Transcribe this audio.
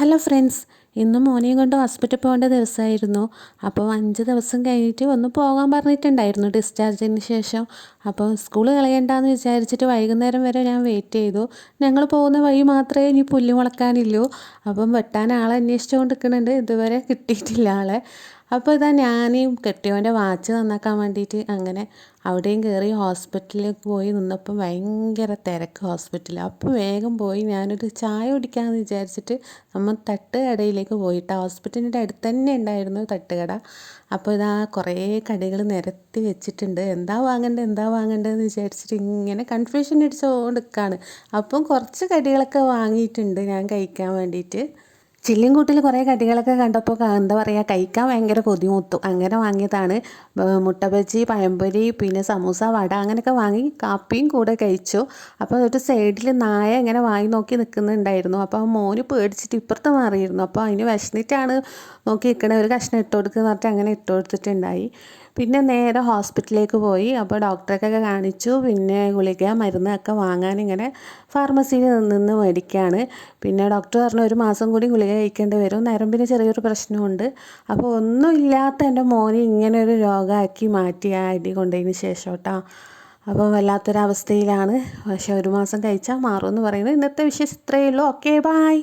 Hello friends, ഇന്ന് മോനെയും കൊണ്ട് ഹോസ്പിറ്റലിൽ പോകേണ്ട ദിവസമായിരുന്നു. അപ്പോൾ 5 ദിവസം കഴിഞ്ഞിട്ട് ഒന്ന് പോകാൻ പറഞ്ഞിട്ടുണ്ടായിരുന്നു ഡിസ്ചാർജിന് ശേഷം. അപ്പോൾ സ്കൂൾ കളയണ്ടെന്ന് വിചാരിച്ചിട്ട് വൈകുന്നേരം വരെ ഞാൻ വെയിറ്റ് ചെയ്തു. ഞങ്ങൾ പോകുന്ന വഴി മാത്രമേ ഇനി പുല്ല് മുളക്കാനില്ലൂ. അപ്പം വെട്ടാൻ ആളെ അന്വേഷിച്ചുകൊണ്ട് നിൽക്കുന്നുണ്ട്, ഇതുവരെ കിട്ടിയിട്ടില്ല ആളെ. അപ്പോൾ ഇതാ ഞാനീ കെട്ടിയവൻ്റെ വാച്ച് നന്നാക്കാൻ വേണ്ടിയിട്ട് അങ്ങനെ അവിടെയും കയറി ഹോസ്പിറ്റലിലേക്ക് പോയി നിന്നപ്പം ഭയങ്കര തിരക്ക് ഹോസ്പിറ്റലിൽ. അപ്പോൾ വേഗം പോയി ഞാനൊരു ചായ കുടിക്കാമെന്ന് വിചാരിച്ചിട്ട് നമ്മൾ തട്ടുകടയിലേക്ക് പോയിട്ട് ഹോസ്പിറ്റലിൻ്റെ അടുത്ത് തന്നെ ഉണ്ടായിരുന്നു തട്ടുകട. അപ്പോൾ ഇതാ കുറേ കടികൾ നിരത്തി വെച്ചിട്ടുണ്ട്. എന്താ വാങ്ങേണ്ടതെന്ന് വിചാരിച്ചിട്ട് ഇങ്ങനെ കൺഫ്യൂഷൻ അടിച്ചുകൊണ്ട് നിൽക്കുകയാണ്. അപ്പം കുറച്ച് കടികളൊക്കെ വാങ്ങിയിട്ടുണ്ട് ഞാൻ കഴിക്കാൻ വേണ്ടിയിട്ട്. ചില്ലിൻകൂട്ടിൽ കുറേ കടികളൊക്കെ കണ്ടപ്പോൾ എന്താ പറയുക, കഴിക്കാൻ ഭയങ്കര കൊതിമൂത്തു. അങ്ങനെ വാങ്ങിയതാണ്. മുട്ട ബജി, പഴംപൊരി, പിന്നെ സമൂസ, വട അങ്ങനെയൊക്കെ വാങ്ങി കാപ്പിയും കൂടെ കഴിച്ചു. അപ്പോൾ ഒരു സൈഡിൽ നായ ഇങ്ങനെ വാങ്ങി നോക്കി നിൽക്കുന്നുണ്ടായിരുന്നു. അപ്പോൾ മോന് പേടിച്ചിട്ട് ഇപ്പുറത്ത് മാറിയിരുന്നു. അപ്പോൾ അതിന് വിശന്നിട്ടാണ് നോക്കി നിൽക്കണേ, ഒരു കഷ്ണം ഇട്ട് കൊടുക്കുക പറഞ്ഞിട്ട് അങ്ങനെ ഇട്ട് കൊടുത്തിട്ടുണ്ടായി. പിന്നെ നേരെ ഹോസ്പിറ്റലിലേക്ക് പോയി. അപ്പോൾ ഡോക്ടറൊക്കെ കാണിച്ചു. പിന്നെ ഗുളിക മരുന്നൊക്കെ വാങ്ങാൻ ഇങ്ങനെ ഫാർമസിയിൽ നിന്ന് മേടിക്കുകയാണ്. പിന്നെ ഡോക്ടർ പറഞ്ഞു 1 മാസം കൂടി ഗുളിക കഴിക്കേണ്ടി വരും, നരമ്പിന് ചെറിയൊരു പ്രശ്നമുണ്ട്. അപ്പോൾ ഒന്നുമില്ലാത്ത എൻ്റെ മോനെ ഇങ്ങനെ ഒരു രോഗമാക്കി മാറ്റി ആ അടി കൊണ്ടതിന് ശേഷം കേട്ടോ. അപ്പോൾ വല്ലാത്തൊരവസ്ഥയിലാണ്. പക്ഷേ 1 മാസം കഴിച്ചാൽ മാറുമെന്ന് പറയുന്നത്. ഇന്നത്തെ വിഷയം ഇത്രയേ ഉള്ളൂ. Okay, bye.